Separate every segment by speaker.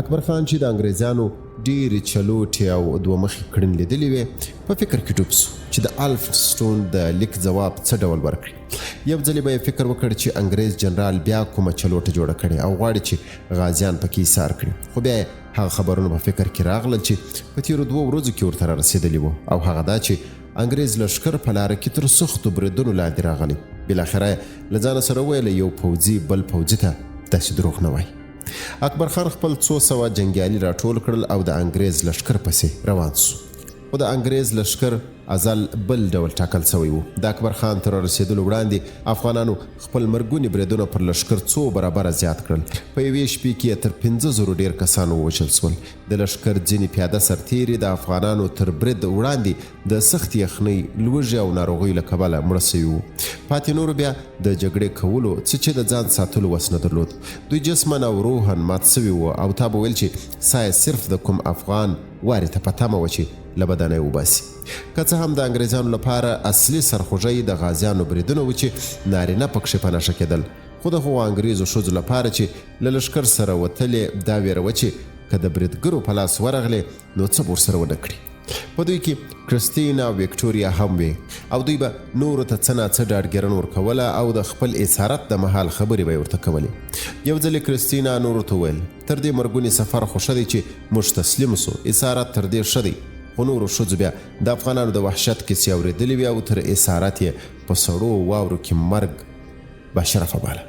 Speaker 1: اکبرخان چې د انګریزیانو ډېرې چلوټې او دوه مخې کړنې لیدلې وې په فکر کې ډوب سو چې د الفسټون د لیک ځواب څه ډول ورکړي. یو ځلې به یې فکر وکړ چې انګریز جنرال بیا کومه چلوټه جوړه کړې او غواړي چې غازیان پکې ایسار کړي. خو بیا هغه خبرونه په فکر کې راغلل چې په تیرو 2 ورځو کې ورته رارسېدلي وو او هغه دا چې انګریز لښکر په لاره کې تر سختو بریدونو لاندې راغلی. بالاخره له ځانه سره ویل یو پوځي بل پوځي ته داسې دروغ نه وایي. اکبرخان خپل 200 جنګیالي راټول کړل او د انګریز لښکر پسې روان سو. خو د انګریز لښکر ازل بل ډول ټاکل شوی وو. د اکبرخان تر رسیدلو وړاندې افغانانو خپل مرګونی بریدونه پر لښکر 2 برابره زیات کړل. په یوې شپې کې تر 15,000 ډیر کسان ووژل شول. د لښکر ځینې پیاده سرتیري د افغانانو تر برید وړاندې د سخت یخنۍ، لوږې او ناروغیو له کبله مړه شوي وو. پاتې نورو بیا د جګړې کولو چې د ځان ساتلو وس نه درلود. دوی جسماً او روحاً مات شوي وو او تا به ویل چې سایه صرف د کوم افغان وارې ته په تمه وه چې له بدنه یې وباسي. که څه هم د انګریزانو لپاره اصلي سرخوږی د غازیانو بریدونه و چې نارینه پکښې په نښه کېدل. خو د هغو انګریزو ښځو لپاره چې له لښکر سره وتلې دا ویره وه چې که د بریدګرو په لاس ورغلې نو څه به ورسره ونه کړي. په دوی کې کرستین او ویکټوریا هم وې او دوی به نورو ته څه ناڅه ډاډګیرنه ورکوله او د خپل اسارت د مهال خبرې به یې ورته کولې. یو ځلې کرستینا نورو ته ویل تر دې مرګوني سفر خو ښه دی چې موږ تسلیم سو، اسارت تر دې ښه دی. خو نورو ښځو بیا د افغانانو د وحشت کیسې اورېدلې وې او تر اسارت یې په سړو واورو کې مرګ بشرفه باله.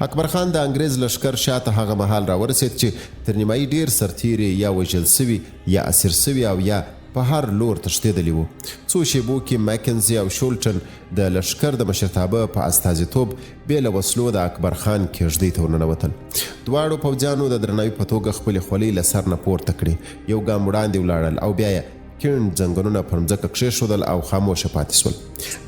Speaker 1: اکبرخان د انګریز لښکر شاته هغه مهال راورسېد چې تر نیمایي ډیر سرتیري یا وژل سوي یا اسیر سوي او یا په هر لور تښتېدلي وو. څو شیبو کې مکنزي او شولټن د لښکر د مشرتابه په استازیتوب بې له وسلو د اکبرخان کېږدۍ ته ورننوتل. دواړو پوځیانو د درناوي په توګه خپلې خولۍ له سر نه پورته کړې، یو ګام وړاندې ولاړل او بیا یې کیڼ ځنګنونه پر مځکه کښېښودل او خاموشه پاتې شول.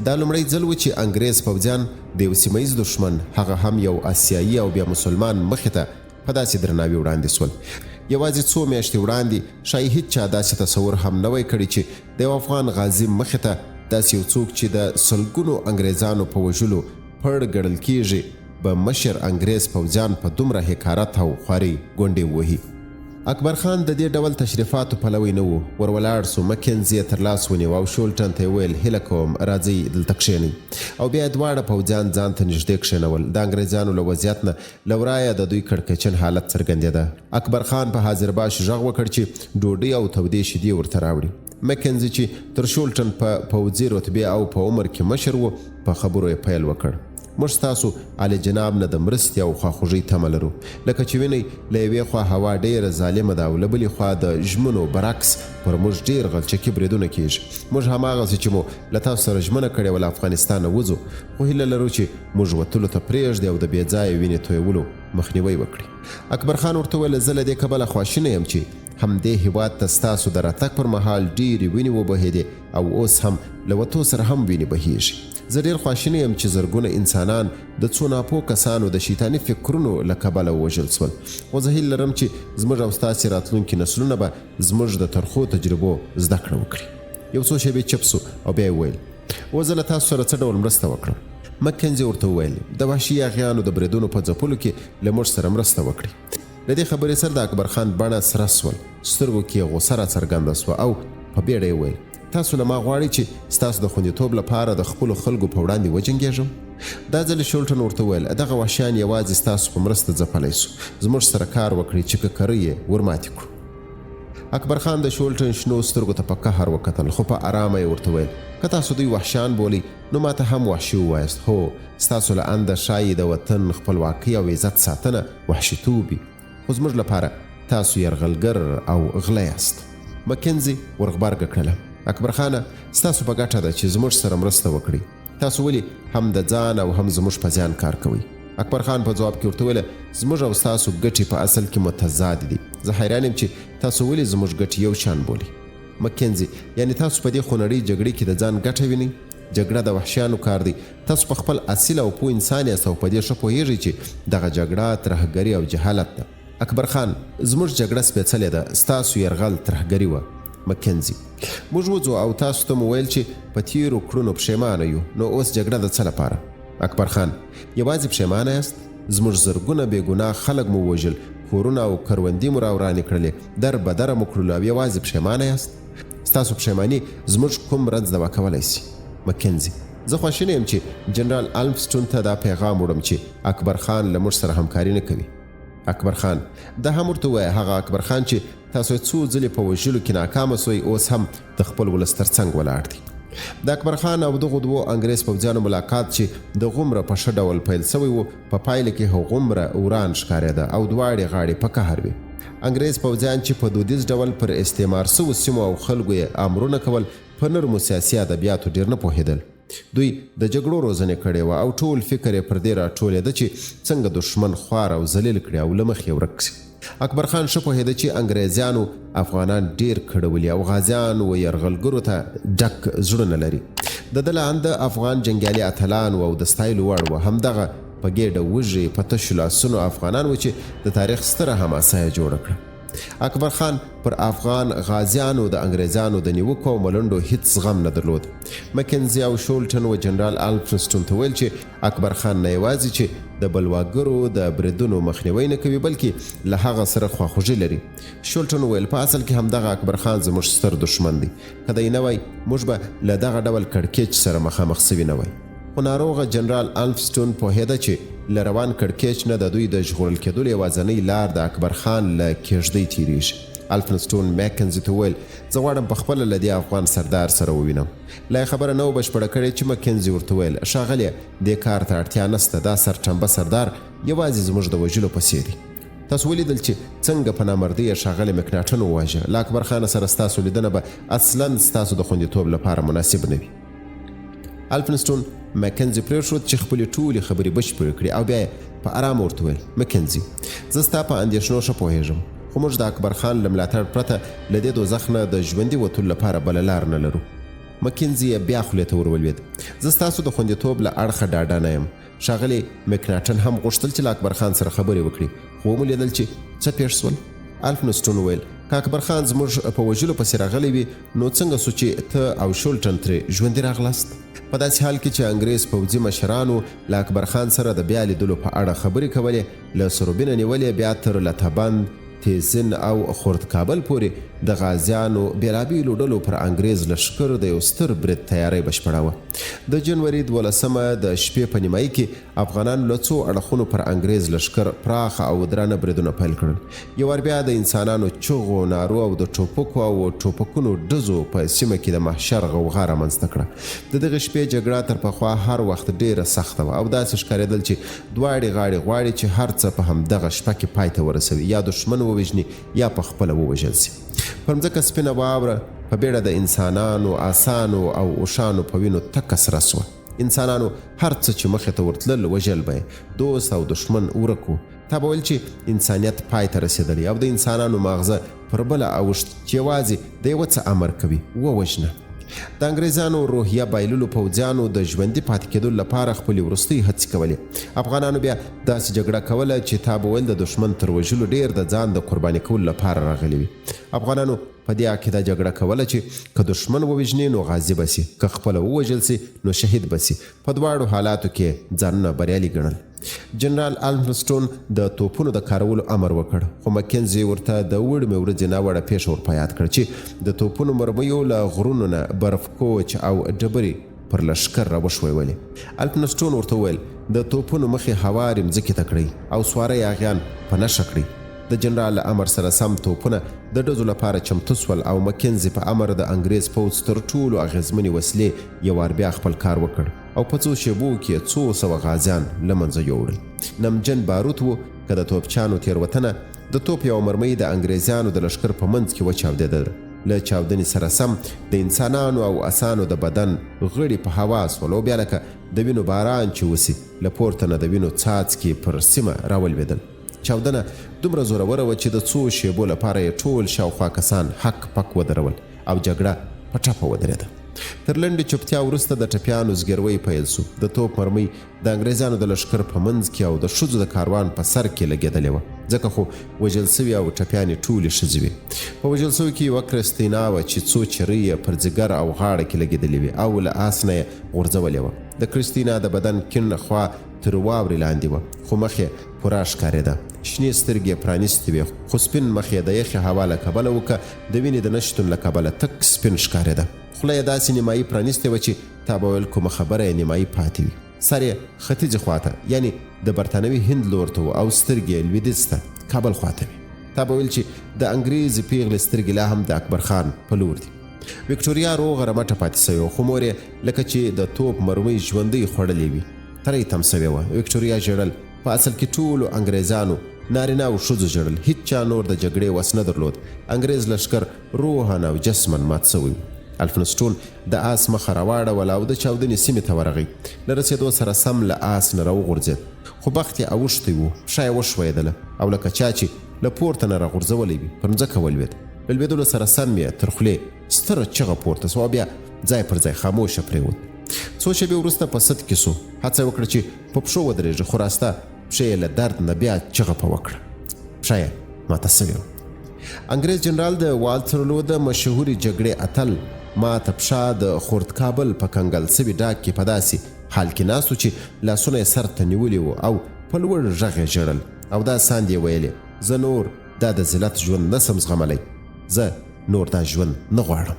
Speaker 1: دا لومړی ځل و چې انګریز پوځیان د یو سیمه ییز دښمن، هغه هم یو آسیایي او بیا مسلمان، مخې ته په داسې درناوي وړاندې شول. یوازې 2 میاشتې وړاندې شاید هیڅ چا داسې تصور هم نه وی کړی چې د یو افغان غازي مخې ته داسې یو څوک چې د سلګونو انګریزانو په وژلو پړ ګڼل کیږي به مشر انګریز پوځیان په دومره حکارت او خوارۍ ګونډې ووهي. اکبرخان د دې ډول تشریفاتو پلوی نه و. ور ولاړ سو، مکنزي تر لاس ونیو او شولټن ته ویل هیله کوم راځئ دلته کښېنئ. او بیا دواړه پوځیان ځان ته نږدې کښېنول. د انګریزانو له وضعیت نه له ورایه د دوی کړکېچن حالت څرګندېده. اکبرخان په حاضر باش غږ وکړ چې ډوډۍ او تودې شیدې ورته راوړي. مکنزي چې تر شولټن په پوځي رتبې او په عمر کې مشر و په خبرو یې پیل وکړ. موږ ستاسو عالی جناب نه د مرستې او خواخوږۍ تمه لرو. لکه چې وینئ له یوې خوا هوا ډېره ظالمه ده او له بلې خوا د ژمنو برعکس پر موږ ډېر غلچکي بریدونه کېږي. موږ هماغسې چې مو له تاسو سره ژمنه کړې وه له افغانستانه وځو، خو هیله لرو چې موږ وتلو ته پرېږدئ او د بې ځایه وینې تویولو مخنیوی وکړي. اکبرخان ورته وویل زه له دې کبله خواشینی یم چې همدې هېواد ته ستاسو د راتګ پر مهال ډېرې وینې وبهېدې او اوس هم له وتو سره هم وینې بهېږي. زه ډېر خواشینی یم چې زرګونه انسانان د څو ناپوه کسانو د شیطاني فکرونو له کبله ووژل شول. خو زه هیله لرم چې زموږ او ستاسې راتلونکي نسلونه به زموږ د ترخو تجربو زده کړه وکړي. یو څو شیبې چپ سو او بیا یې وویل اوس زه له تاسو سره څه ډول مرسته وکړم. مکنزي ورته وویل د وحشي یاغیانو د بریدونو په ځپلو کې له موږ سره مرسته وکړي. له دې خبرې سره د اکبرخان بڼه سره سول، سترګو کې غوسه راڅرګنده سوه او په بیړه یې وویل تاسو له ما غواړئ چې ستاسو د خوندیتوب لپاره د خپلو خلکو په وړاندې وجنګېږم. دا ځل شولټن ورته وویل دغه وحشیان یوازې ستاسو په مرسته ځپلی سو، زموږ سره کار وکړئ چې ککرۍ یې ورماتې کړو. اکبرخان د شولټن شنو سترګو ته په قهر وکتل، خو په ارامه یې ورته ویل که تاسو دوی وحشیان بولئ نو ماته هم وحشي ووایاست. هو ستاسو له انده ښایي د وطن خپلواکۍ او عزت ساتنه وحشیتوب وي، خو زموږ لپاره تاسو یرغلګر او غله یاست. مکنزي ورغبرګه کړله اکبرخانه ستاسو په ګټه ده چې زموږ سره مرسته وکړئ. تاسو ولې هم د ځان او هم زموږ په زیان کار کوئ؟ اکبرخان په ځواب کې ورته ویل زموږ او ستاسو ګټې په اصل کې متضاد دي. زه حیران یم چې تاسو ولې زموږ ګټې یو شان بولئ. مکنزي یعنی تاسو په دې خونړۍ جګړې کې د ځان ګټه وینئ؟ جګړه د وحشیانو کار دی. تاسو په خپل اصیل او پوه انسان یاست او په دې ښه پوهیږئ چې دغه جګړه ترهګري او جهالت ده. اکبرخان زموږ جګړه سپېڅلې ده، ستاسو یرغل ترهګري وه. مکنزي موږ وځو او تاسو ته مو ویل چې په تیرو کړنو پښیمانه یو، نو اوس جګړه د څه لپاره؟ اکبرخان یوازې پښیمانه یاست؟ زموږ زرګونه بې ګناه خلک مو وژل، کورونه او کروندې مو راورانې کړلې، در بدره مو کړلو او یوازې پښیمانه یاست؟ ستاسو پښیماني زموږ کوم رنځ دوا کولی شي؟ مکنزي: زه خواشینی یم چې جنرال الفسټون ته دا پیغام وړم چې اکبرخان له موږ سره همکاري نه کوي. اکبرخان: دا هم ورته ووایه هغه اکبرخان چې تاسو یې څو ځلې په وژلو کې ناکامه سوی اوس هم د خپل ولس تر څنګ ولاړ دی. د اکبرخان او دغو دوو انګریز پوځیانو ملاقات چې د غومره په ښه ډول پیل سوی و، په پایله کې هغومره وران ښکارېده او دواړې غاړې په قهر وې. انګریز پوځیان چې په دودیز ډول پر استعمار سوو سیمو او خلکو یې امرونه کول، په نرمو سیاسي ادبیاتو ډېر نه پوهېدل. دوی د جګړو روزنه کړې و او ټول فکر یې پر دې راټولېده چې څنګه دشمن خوار او ذلیل کړي او له مخې ورک شي. اکبرخان ښه پوهېده چې انګریزیانو افغانان ډېر کړولي او غازیان و یرغلګرو ته ډک زړونه لري. د ده له انده افغان جنګیالي اتلان او د ستایلو وړ و. همدغه په ګېډه وږي په تشو لاسونو افغانان و چې د تاریخ ستره حماسه یې جوړه کړه. اکبرخان پر افغان غازیانو د انګریزانو د نیوکو او ملنډو هیڅ غم نه درلود. مکنزي او شولټن و جنرال الفسټون ته ویل چې اکبرخان نه یوازې چې د بلواګرو د بریدونو مخنیوی نه کوي بلکې له هغه سره خواخوږي لري. شولټن ویل په اصل کې همدغه اکبرخان زموږ ستر دشمن دی، که دی نه وای موږ به له دغه ډول کړکېچ سره مخامخ سوي نه وای. خو ناروغه جنرال الفسټون پوهېده چې له روان کړکېچ نه د دوی د ژغورل کېدلو یوازینۍ لار د اکبرخان له کېږدۍ تېرېږي. الفسټون مکنزي ته وویل زه غواړم پخپله له دې افغان سردار سره ووینم. لا یې خبره نه و بشپړه کړې چې مکنزي ورته ویل ښاغلیه دې کار ته اړتیا نشته، دا سرټمبه سردار یوازې زموږ د وژلو پسې دی. تاسو ولیدل چې څنګه په نامردۍ یې ښاغلی مکناټن وواژه. له اکبرخان سره ستاسو لیدنه به اصلا ستاسو د خوندیتوب لپاره مناسب نه وي. الفسټون مکنزي پرېښود چې خپلې ټولې خبرې بشپړې کړي او بیا یې په ارامه ورته ویل مکنزي زه ستا په اندېښنو ښه پوهېږم، خو موږ د اکبرخان له ملاتړ پرته له دې دوزخ نه د ژوندي وتلو لپاره بله لار نه لرو. مکنزي یې بیا خولې ته ورولوېد. زه ستاسو د خوندیتوب له اړخه ډاډه نه یم. ښاغلی مکناټن هم غوښتل چې له اکبرخان سره خبرې وکړي، خو ومو لیدل چې څه پېښ شول. الفسټون وویل که اکبرخان زموږ په وژلو پسې راغلی وي نو څنګه سو چې ته او شولټن ترې ژوندي راغلاست؟ په داسې حال کې چې انګریز پوځي مشرانو له اکبرخان سره د بیا لیدلو په اړه خبرې کولې، له سروبینه نیولې بیا تر لتابند، تیزن او خورد کابل پورې د غازیانو بېلابېلو ډلو پر انګریز لښکر د یو ستر برید تیاری بشپړاوه. د جنوري 12 د شپې په نیمایي کې افغانانو له څو اړخونو پر انګریز لښکر پراخه او درانه بریدونه پیل کړل. یو وار بیا د انسانانو چغو، نارو او د ټوپکو او ټوپکونو ډزو په سیمه کې د محشر غوغا رامنځته کړه. د دغې شپې جګړه تر پخوا هر وخت ډېره سخته وه او داسې ښکارېدل چې دواړې غاړې غواړي چې هر څه په همدغه شپه کې پای ته ورسوي، یا دښمن ووژني یا په خپله ووژل شي. پر مځکه سپینه واوره په بیړه د انسانانو، آسانو او اوښانو په وینو تکه سره سوه. انسانانو هر څه چې مخې ته ورتلل وژل به یې، دوست او دښمن ورک و. تا به ویل چې انسانیت پای ته رسېدلی او د انسانانو ماغزه پر بله اوښت چې یوازې د یوه څه امر کوي ووژنه. د انګریزانو روحیه بایللو پوځیانو د ژوندي پاتې کېدو لپاره خپلې وروستۍ هڅې کولې. افغانانو بیا داسې جګړه کوله چې تا به ویل د دښمن تر وژلو ډېر د ځان د قرباني کولو لپاره راغلي وي. افغانانو په دې عقیده جګړه کوله چې که دښمن ووژني نو غازي به سي، که خپله ووژل سي نو شهید به سي. په دواړو حالاتو کې ځانونه بریالي ګڼل. جنرال الفسټون د توپونو د کارولو امر وکړ، خو مکنزي ورته د وړمې ورځې ناوړه پیښه ور په یاد کړ چې د توپونو مرمیو له غرونو نه برف کوچ او ډبرې پر لښکر راوښویولې. الفسټون ورته وویل د توپونو مخې هوارې مځکې ته کړئ او سواره یاغیان په نښه کړئ. د جنرال له امر سره سم توپونه د ډزو لپاره چمتو سول او مکنزي په امر د انګریز پوځ تر ټولو اغیزمنې وسلې یو وار بیا خپل کار وکړ او په څو شېبو کې 200 غازیان له منځه یوړل. نمجن باروت و که د توپچانو تېروتنه د توپ یو مرمۍ د انګریزیانو د لښکر په منځ کې وچاودېدله. له چاودنې سره سم د انسانانو او اسانو د بدن غړي په هوا سول او بیا لکه د وینو باران چې وسي له پورته نه د وینو څاڅکي پر سیمه راولوېدل. چاودنه دومره زوروره وه چې د څو شېبو لپاره یې ټول شاوخوا کسان حک پک ودرول او جګړه په ټپه ودرېده. تر لنډې چوپتیا وروسته د ټپیانو زګیروی پیل سو. د توپ مرمۍ د انګریزانو د لښکر په منځ کې او د ښځو د کاروان په سر کې لګېدلې وه، ځکه خو وژل سوي او ټپیانې ټولې ښځې وې. په وژل سوي کې یوه کرستینا وه چې څو چرۍ یې پر ځیګر او غاړه کې لګېدلې وې او له آس نه یې غورځولې وه. د کرستینا د بدن کیڼه خوا تر واورې لاندې وه، خو مخ یې پوره ښکارېده. شنې سترګې یې پرانیستې وې، خو سپین مخ یې د یخې هوا له کبله و که د وینې د نشتون له کبله تک سپین ښکارېده. خوله یې داسې نیمایي پرانیستې وه چې تا به ویل کومه خبره یې نیمایي پاتې وي. سر یې ختیځې خواته یعنی د برطانوي هند لور ته و او سترګې یې لویدیځ ته کابل خواته وي. تا به ویل چې د انګریز پیغلې سترګې لا هم د اکبرخان په لور دي. وکټوریا روغه رمټه پاتې سوې وه، خو مور یې لکه چې د توپ مرمۍ ژوندۍ خوړلې وي ترې تم سوې وه. وکټوریا ژړل. په اصل کې ټولو انګریزانو نارینه او ښځو ژړل. هیڅ چا نور د جګړې وس نه درلود. انګریز لښکر روحاً او جسماً مات سوی و. الفنسټون د آس مخه راواړوله او د چاودنې سیمې ته ورغی. له رسېدو سره سم له آس نه راوغورځېد، خو بخت یې اوښتی و، پښه یې وښویېدله او لکه چا چې له پورته نه راغورځولی وي پر مځکه ولوېد. له لوېدلو سره سم یې تر خولې ستره چغه پورته سوه او بیا ځای پر ځای خاموشه پرېوت. څو شېبې وروسته په سد کې سو. هڅه وکړه چې په پښو ودرېږي، خو راسته پښې یې له درد نه بیا چغه په وکړه. پښه یې ماته سوې وه. انګریز جنرال د والټرلو د مشهورې جګړې اتل ماته پښه د خورد کابل په کنګل سوي ډاګ کې په داسې حال کې ناست و چې لاسونه یې سر ته نیولي وو او په لوړ غږ یې ژړل او دا ساندې یې ویلې: زه نور دا د ذلت ژوند نسم زغملی، زه نور دا ژوند نه غواړم.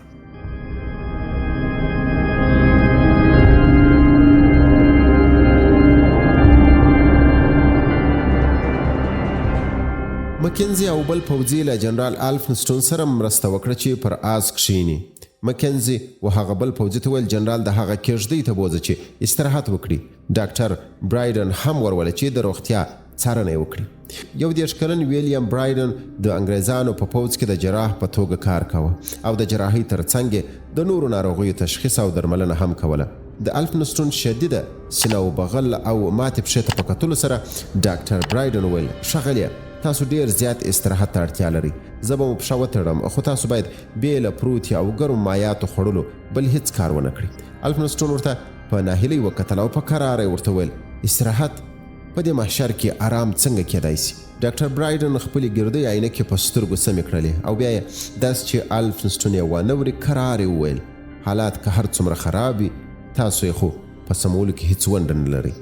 Speaker 1: مکنزي او بل پوځي له جنرال الفنسټون سره مرسته وکړه چې پر آس کښیني. مکنزي و هغه بل پوځي ته ویل جنرال د هغه کېږدۍ ته بوځه چې استراحت وکړي. ډاکټر برایډن هم ورولې چې د روغتیا څارنه یې وکړي. 31 کلن ویلیام برایډن د انګریزانو په پوځ کې د جراح په توګه کار کاوه او د جراحۍ ترڅنګ د نورو ناروغیو تشخیص او درملنه هم کوله. د الفنسټون شدیده سینه او بغل او ماتې پښې ته په کتلو سره ډاکټر برایډن ویل: ښاغلیه، تاسو ډیر زیات استراحت ته اړتیا لرئ. زه به مو پښه وتړم، خو تاسو باید بې له پروتي او ګرم مایعاتو خوړلو بل هیڅ کار ونه کړئ. الفنسټون ورته په ناهیلۍ وکتل او په کراره یې ورته ویل: استراحت په دې محشر کې آرام څنګه کېدای شي؟ ډاکټر برایډن خپلې ګردۍ عینکې په سترګو سمې کړلې او بیا یې داسې چې الفنسټون یې وانه وري کرار یې وویل: حالات که هر څومره خراب وي، تاسو یې خو په سمولو کې هیڅ ونډه نه لرئ.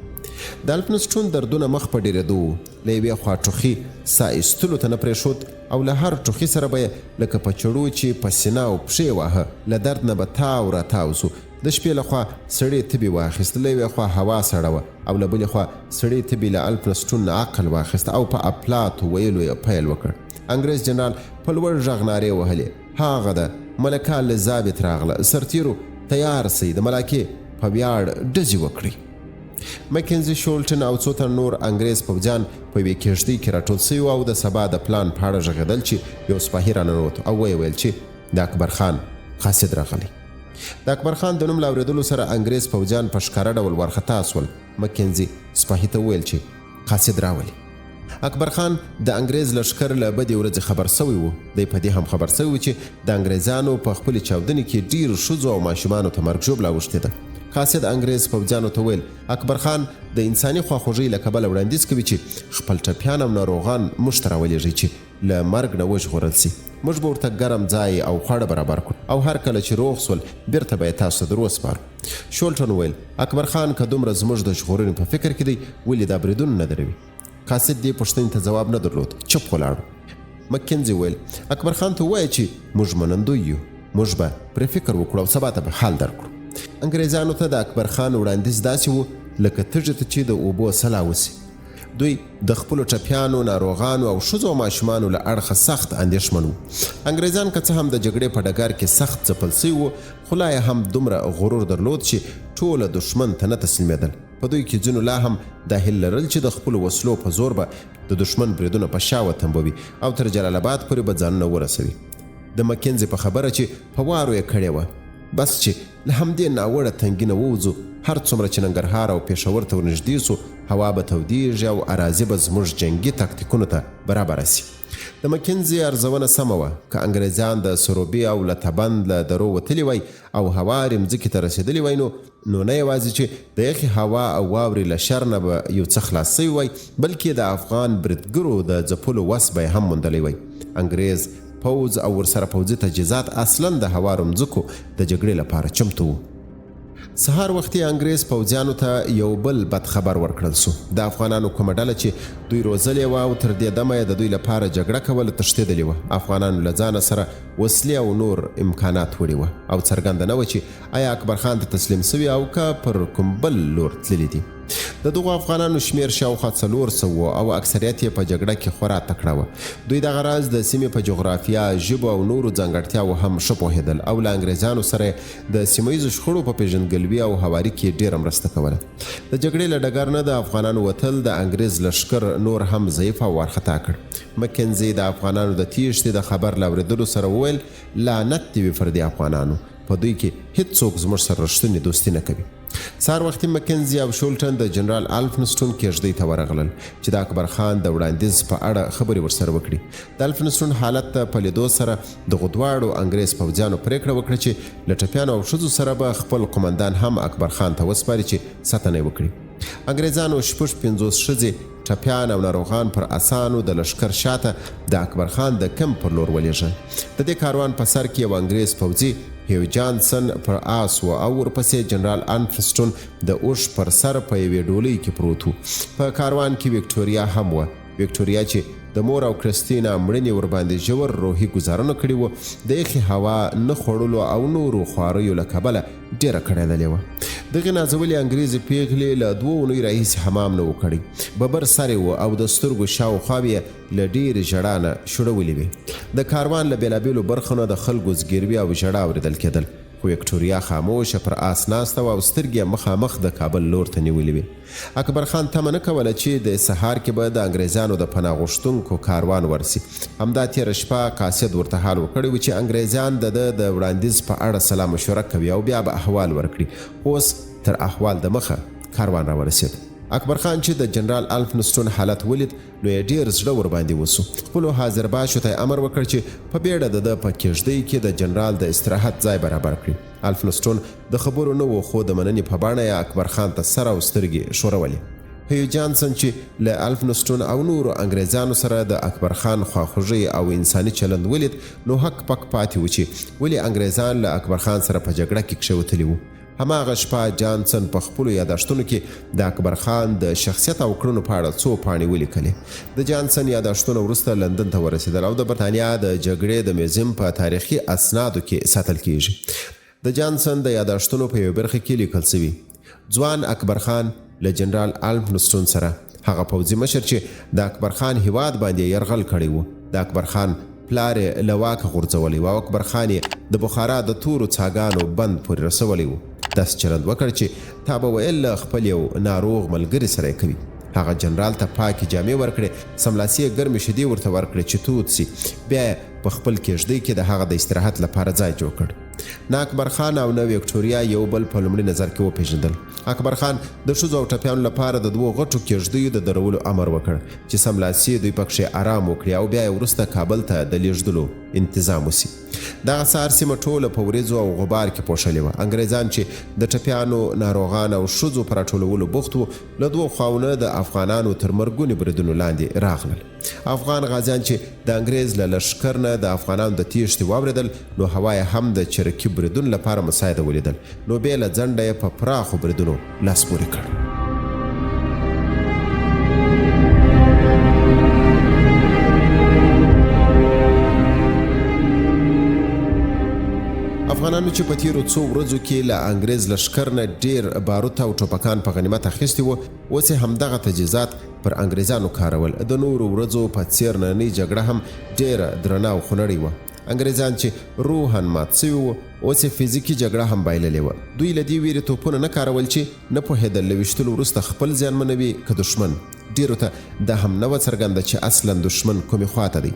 Speaker 1: د الفنسټون دردونه مخ په ډېرېدو وو. له یوې خوا ټوخي ساه ایستلو ته نه پرېښود او له هر ټوخي سره به یې لکه په چړو چې په سینه او پښې واهه، له درد نه به تاو راتاو سو. د شپې له خوا سړی تبې واخیست، له یوې خوا هوا سړه وه او له بلې خوا سړی تبې له الفنسټون نه عقل واخیست او په اپلاتو ویلو یې پیل وکړ. انګریز جنرال په لوړ غږ نارې وهلې: هاغه ده، ملکه الیزابت راغله، سرتیرو تیار سئ، د ملکې په ویاړ ډزې وکړئ. مکنزي، شولټن او څو تن نور انګریز پوځیان په یوې کېږدۍ کې راټول سوي او د سبا د پلان په اړه غږېدل چې یو سپاهي راننوت او ویې ویل چې د اکبرخان قاصد راغلی. د اکبرخان د نوم له اورېدلو سره انګریز پوځیان په ښکاره ډول وارخطا سول. مکنزي سپاهي ته وویل چې قاصد راولي. اکبرخان د انګریز لښکر له بدې ورځې خبر سوی و. دی په دې هم خبر سوی و چې د انګریزانو په خپلې چاودنې کې ډېرو ښځو او ماشومانو ته مرګ ژوبله اوښتې ده. قاصد انګریز پوځیانو ته ویل: اکبرخان د انساني خواخوږۍ له کبله وړاندیز کوي چې خپل ټپیان او ناروغان موږ ته راولېږئ چې له مرګ نه وژغورل سي. موږ به ورته ګرم ځای او خواړه برابر کړو او هر کله چې روغ سول بیرته به یې تاسو ته در وسپارو. شولټن ویل: اکبرخان که دومره زموږ د ژغورنې په فکر کې دی، ولې دا بریدونو نه دروي؟ قاصد دې پوښتنې ته ځواب نه درلود، چپ ولاړو. مکنزي ویل: اکبرخان ته ووایه چې موږ منندوی یو، موږ به پرې فکر وکړو او سبا ته به حال درکړو. انګریزانو ته د اکبرخان وړاندیز داسې و لکه تږي ته چې د اوبو سلا وسي. دوی د خپلو ټپیانو، ناروغانو او ښځو او ماشومانو له اړخه سخت اندېښمن وو. انګریزان که څه هم د جګړې په ډګر کې سخت ځپل سوي وو، خو لا یې هم دومره غرور درلود چې ټوله دښمن ته نه تسلیمېدل. په دوی کې ځینو لا هم دا هیله لرل چې د خپلو وسلو په زور به د دښمن بریدونه په شا وتمبوي او تر جلال آباد پورې به ځانونه ورسوي. د مکنزي په خبره چې په وارو یې کړې وه، بس چې له همدې ناوړه تنګي نه ووځو، هر څومره چې ننګرهار او پېښور ته ورنږدې سو، هوا به تودېږي او اراضي به زموږ جنګي تاکتیکونو ته برابره سي. د مکنزي ارزونه سمه وه. که انګریزان د سروبي او لتبند له درو وتلي وای او هوارې مځکې ته رسېدلي وای، نو نه یوازې چې د یخې هوا او واورې له شر نه به یو څه خلاص سوی وای، بلکې د افغان بریدګرو د ځپلو وس به یې هم موندلی وای. انګریز پوځ او ورسره پوځي تجهیزات اصلا د هوارو مځکو د جګړې لپاره چمتو وو. سهار وختي انګریز پوځیانو ته یو بل بد خبر ورکړل سو. د افغانانو کومه ډله چې دوی روزلې وه او تر دې دمه د دوی لپاره جګړه کوله تښتېدلې وه. افغانانو له ځانه سره وسلې او نور امکانات وړي وه او څرګنده نه وه چې آیا اکبرخان ته تسلیم سوي او که پر کوم بل لور تللي دي. د دغو افغانانو شمیر شاوخوا 400 او اکثریت یې په جګړه کې خورا تکړه وه. دوی دغه راز د سیمې په جغرافیا، ژبو او نورو ځانګړتیاوو هم ښه پوهېدل او له انګریزانو سره د سیمه ییزو شخړو په پېژندګلوي او هواري کې ډېره مرسته کوله. د جګړې له ډګر نه د افغانانو وتل د انګریز لښکر نور هم ضعیف او وارخطا کړ. مکنزي د افغانانو د تیښتې د خبر له اورېدلو سره وویل لعنت دې وي پر دې افغانانو، په دوی کې هیڅوک زموږ سره رښتونې دوستي نه کوي. سهار وختي مکنزي او شولټن د جنرال الفنسټون کیږدۍ ته ورغلل چې د اکبرخان د وړاندیز په اړه خبرې ورسره وکړي. د الفنسټون حالت ته په لیدو سره دغو دواړو انګریز پوځیانو پرېکړه وکړه چې له ټپیانو او ښځو سره به خپل قمندان هم اکبرخان ته وسپاري چې ساتنه یې وکړي. انګریزانو 50 ښځې، ټپیان او ناروغان پر اسانو د لښکر شاته د اکبرخان د کمپ پر لور ولېږل. د دې کاروان په سر کې یو انګریز پوځي هیو جانسن پر آس و او ورپسې جنرال انفسټون د اوښ پر سر په یوې ډولۍ کې پروت و. په کاروان کې وکټوریا هم وه. وکټوریا چې د مور او کرستینا مړینې ورباندې ژور روحي ګزارونه کړي وو، د یخې هوا نه خوړلو او نورو خواریو له کبله ډېره کړېدلې وه. دغې نازولې انګریزي پیغلې له 2 اونیو راهیسې حمام نه و کړی. ببر سر و او د سترګو شاوخوا یې له ډېرې ژړا نه شوړولې وې. د کاروان له بېلابېلو برخو نه د خلکو زګیروي او ژړا اورېدل کېدل. خو وکټوریا خاموشه پر آس ناسته وه او سترګې مخامخ د کابل لور ته نیولې وې. اکبرخان تمه نه کوله چې د سهار کې به د انګریزانو د پناه غوښتونکو کاروان ورسي. همدا تېره شپه قاصد ورته حال ورکړی و چې انګریزان د وړاندیز په اړه سلا مشوره کوي او بیا به احوال ورکړي. اوس تر احوال د مخه کاروان را ورسېد. اکبرخان چې د جنرال الفنسټون حالت ولید نو یې ډېر زړه ورباندې وسو. خپلو حاضر باشو ته امر وکړ چې په بیړه د ده په کیږدۍ کې د جنرال د استراحت ځای برابر کړي. الفنسټون د خبرو نه و خو د مننې په بڼه یې اکبرخان ته سر او سترګې ښورولې. هیو جانسن چې له الفنسټون او نورو انګریزانو سره د اکبرخان خواخوږۍ او انساني چلند ولید نو حق پک پاتې و چې ولې انګریزان له اکبرخان سره په جګړه کې کښېوتلي وو. هماغه شپه جانسن په خپلو یاداشتونو کې د اکبرخان د شخصیت او کړنو په اړه څو پاڼې ولیکلې. د جانسن یاداشتونه وروسته لندن ته ورسېدل او د برتانیا د جګړې د میوزیم په تاریخي اسنادو کې ساتل کیږي. د جانسن د یاداشتونو په یو برخه کې لیکل شوي: ځوان اکبرخان له جنرال الفنسټون سره، هغه پوځي مشر چې د اکبرخان هیواد باندې یرغل کړی و، د اکبرخان پلار یې له واکه غورځولی و او اکبرخان یې د بخارا د تورو څاګانو بند پورې رسولی و. داسې چلند وکړ چې تا به ویل له خپل یو ناروغ ملګري سره یې کوي. هغه جنرال ته پاکې جامې ورکړې، سملاسي یې ګرمې شیدې ورته ورکړې چې تود سي. بیا یې په خپل کیږدۍ کې د هغه د استراحت لپاره ځای جوړ کړ. نه اکبرخان او نه وکټوریا یو بل په لومړي نظر کې وپېژندل. اکبرخان د ښځو او ټپیانو لپاره د 2 غټو کیږدیو د درولو امر وکړ چې سملاسي دوی پکښې آرام وکړي او بیا یې وروسته کابل ته د لیږدلو انتظام وسي. دغه سهار سیمه ټوله په وریځو او غبار کې پوښلې وه. انګریزان چې د ټپیانو، ناروغان او ښځو په راټولولو بوخت وو له 2 خواونه د افغانانو تر مرګونې بریدونو لاندې راغلل. افغان غازیان چې د انګریز له لښکر نه د افغانانو د تیښتې واورېدل نو هوا یې هم د چرکي بریدون لپاره مساعده ولیدل، نو بې له ځنډه یې په پراخو بریدونو لاس پورې کړ. افغانانو چې په تیرو 2 ورځو کې له انګریز لښکر نه ډېر باروت او ټوپکان په غنیمت اخیستي وو، اوس یې همدغه تجهیزات پر انګریزانو کارول. د نورو ورځو په څېر نننۍ جګړه هم ډېره درنه او خونړۍ وه. انګریزان چې روحاً مات سوي وو اوس یې فزیکي جګړه هم بایللې وه. دوی له دې ویرې توپونه نه کارول چې نه پوهېدل له ویشتلو وروسته خپل زیانمنوي که دښمن. ډېرو ته دا هم نه وه څرګنده چې اصلاً دښمن کومې خواته دی.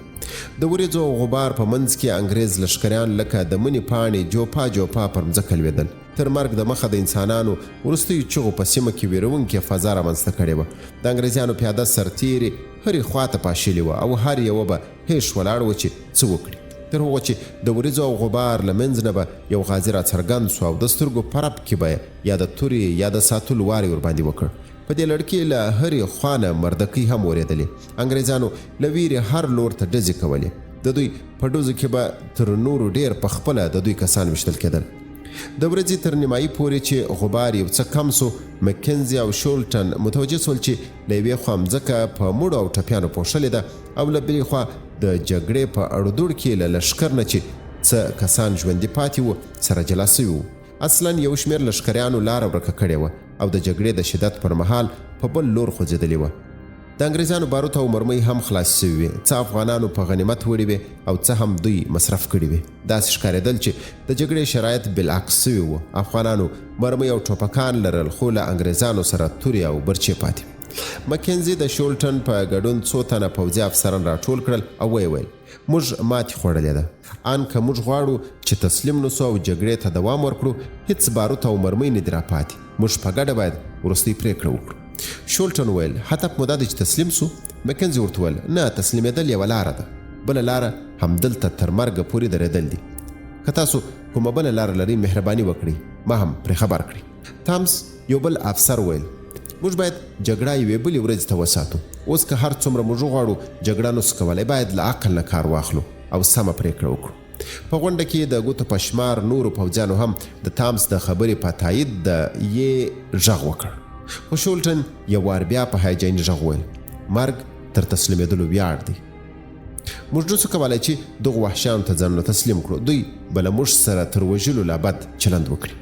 Speaker 1: د وریځو او غبار په منځ کې انګریز لښکریان لکه د منې پاڼې جوپا جوپا پر مځکه لوېدل. تر مرګ د مخه د انسانانو وروستیو چغو په سیمه کې ویرونکې فضا رامنځته کړې وه. د انګریزانو پیاده سرتیرې هرې خواته پاشلې وه او هر یوه به هېښ ولاړ وه چې څه وکړي. تر هغو چې د وریځو او غبار له منځ نه به یو غازي را څرګند سو او د سترګو په رپ کې به یا د تورې یا د ساتلو وار یې ورباندې وکړ. په دې لړ کې له هرې خوا نه مردکۍ هم اورېدلې. انګریزانو له ویرې هر لور ته ډزې کولې. د دوی په ډزو کې به تر نورو ډېر په خپله د دوی کسان ویشتل کېدل. د ورځې تر نیمایي پورې چې غبار یو څه کم سو، مکنزي او شولټن متوجه سول چې له یوې خوا مځکه په مړو او ټپیانو پوښلې ده او له بلې خوا د جګړې په اړودوړ کې له لښکر نه چې څه کسان ژوندي پاتې وو سره جلا سوي وو. اصلا یو شمېر لښکریانو لاره ورکه کړې وه او د جګړې د شدت پر مهال په بل لور خوځېدلې وه. د انګریزانو باروت او مرمۍ هم خلاص سوي وې، څه افغانانو په غنیمت وړي وې او څه هم دوی مصرف کړي وې. داسې ښکارېدل چې د جګړې شرایط بالعکس سوي وو. افغانانو مرمۍ او ټوپکان لرل خو له انګریزانو سره تورې او برچې پاتې. مکنزي د شولټن په ګډون څو تنه پوځي افسران راټول کړل او ویې ویل موږ ماتې خوړلې ده، ان که موږ غواړو چې تسلیم نسو او جګړې ته دوام ورکړو هیڅ باروت او مرمۍ نه دي راپاتې، موږ په ګډه باید وروستۍ پرېکړه وکړو. شولټن ویل هدف مو دا دی چې تسلیم سو؟ مکنزي ورته ویل نه، تسلیمېدل یوه لاره ده، بله لاره همدلته تر مرګه پورې درېدل دي. که تاسو کومه بله لاره لرئ مهرباني وکړئ ما هم پرې خبر کړئ. تامس یو بل افسر ویل موږ باید جګړه یوې بلې ورځې ته وساتو. اوس که هر څومره موږ غواړو جګړه نسو کولی، باید له عقل نه کار واخلو او سمه پرېکړه وکړو. په غونډه کې د ګوتو په شمار نورو پوځیانو هم د تامس د خبرې په تایید د یې غږ وکړ. خو شولټن یو وار بیا په هیجاني غږ ویل مرګ تر تسلیمېدلو ویاړ دی. موږ نسو کولی چې دغو وحشیانو ته ځانونه تسلیم کړو، دوی به له موږ سره تر وژلو لا بد چلند وکړي.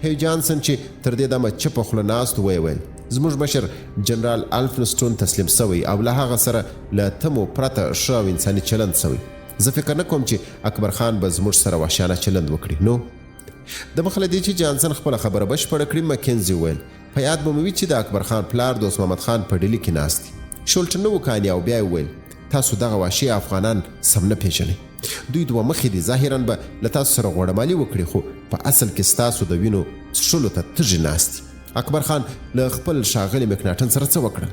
Speaker 1: هیو جانسن چې تر دې دمه چپه خوله ناست و ویې ویل زموږ مشر جنرال الفنستون تسلیم سوی او له هغه سره له تمو پرته ښه او انساني چلند سوی. زه فکر نه کوم چې اکبرخان به زموږ سره وحشیانه چلند وکړي. نو د مخ له دې چې جانسن خپله خبره بشپړه کړي، مکنزي ویل په یاد به مو وي چې د اکبرخان پلار دوست محمد خان په ډیلي کې ناست دي. شولټن نه وکاني او بیا یې ویل تاسو دغه وحشي افغانان سم نه پیژنئ، دوی دوه مخې دي، ظاهرا به له تاسو سره غوړمالي وکړي خو په اصل کې ستاسو د وینو څښلو ته تږي ناست دي. اکبرخان له خپل ښاغلي مکناټن سره څه وکړل؟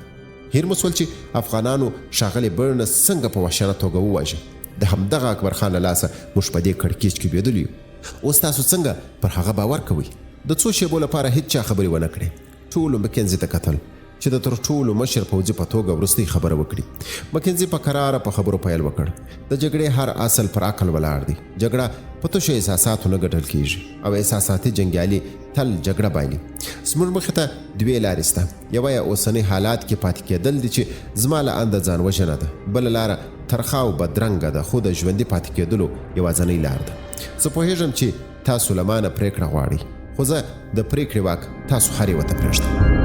Speaker 1: هیر مسول چې افغانانو ښاغلي برنس څنګه په وحشیانه توګه وواژه. د همدغه اکبرخان له لاسه موږ په دې کړکېچ کې لوېدلي یو. اوس تاسو څنګه پر هغه باور کوئ؟ د څو شېبو لپاره هیڅ چا خبرې ونه کړې. ټولو مکنزي ته کتل چې د تر ټولو مشر پوځي په توګه وروستۍ خبره وکړي. مکنزي په کراره په خبرو پیل وکړ د جګړې هر اصل پر عقل ولاړ دی. جګړه په تشو احساساتو نه ګټل کیږي او احساساتي جنګیالي تل جګړه بایلي. زموږ مخې ته دوې لارې شته، یوه یې اوسني حالات کې پاتې کېدل دي چې زما له انده ځان وژنه ده، بله لاره ترخه او بدرنګه ده خو د ژوندي پاتې کېدلو یوازنۍ لار ده. زه پوهېږم چې تاسو له ما نه پرېکړه غواړئ خو زه د پرېکړې واک تاسو هر یوه ته پرېږدم.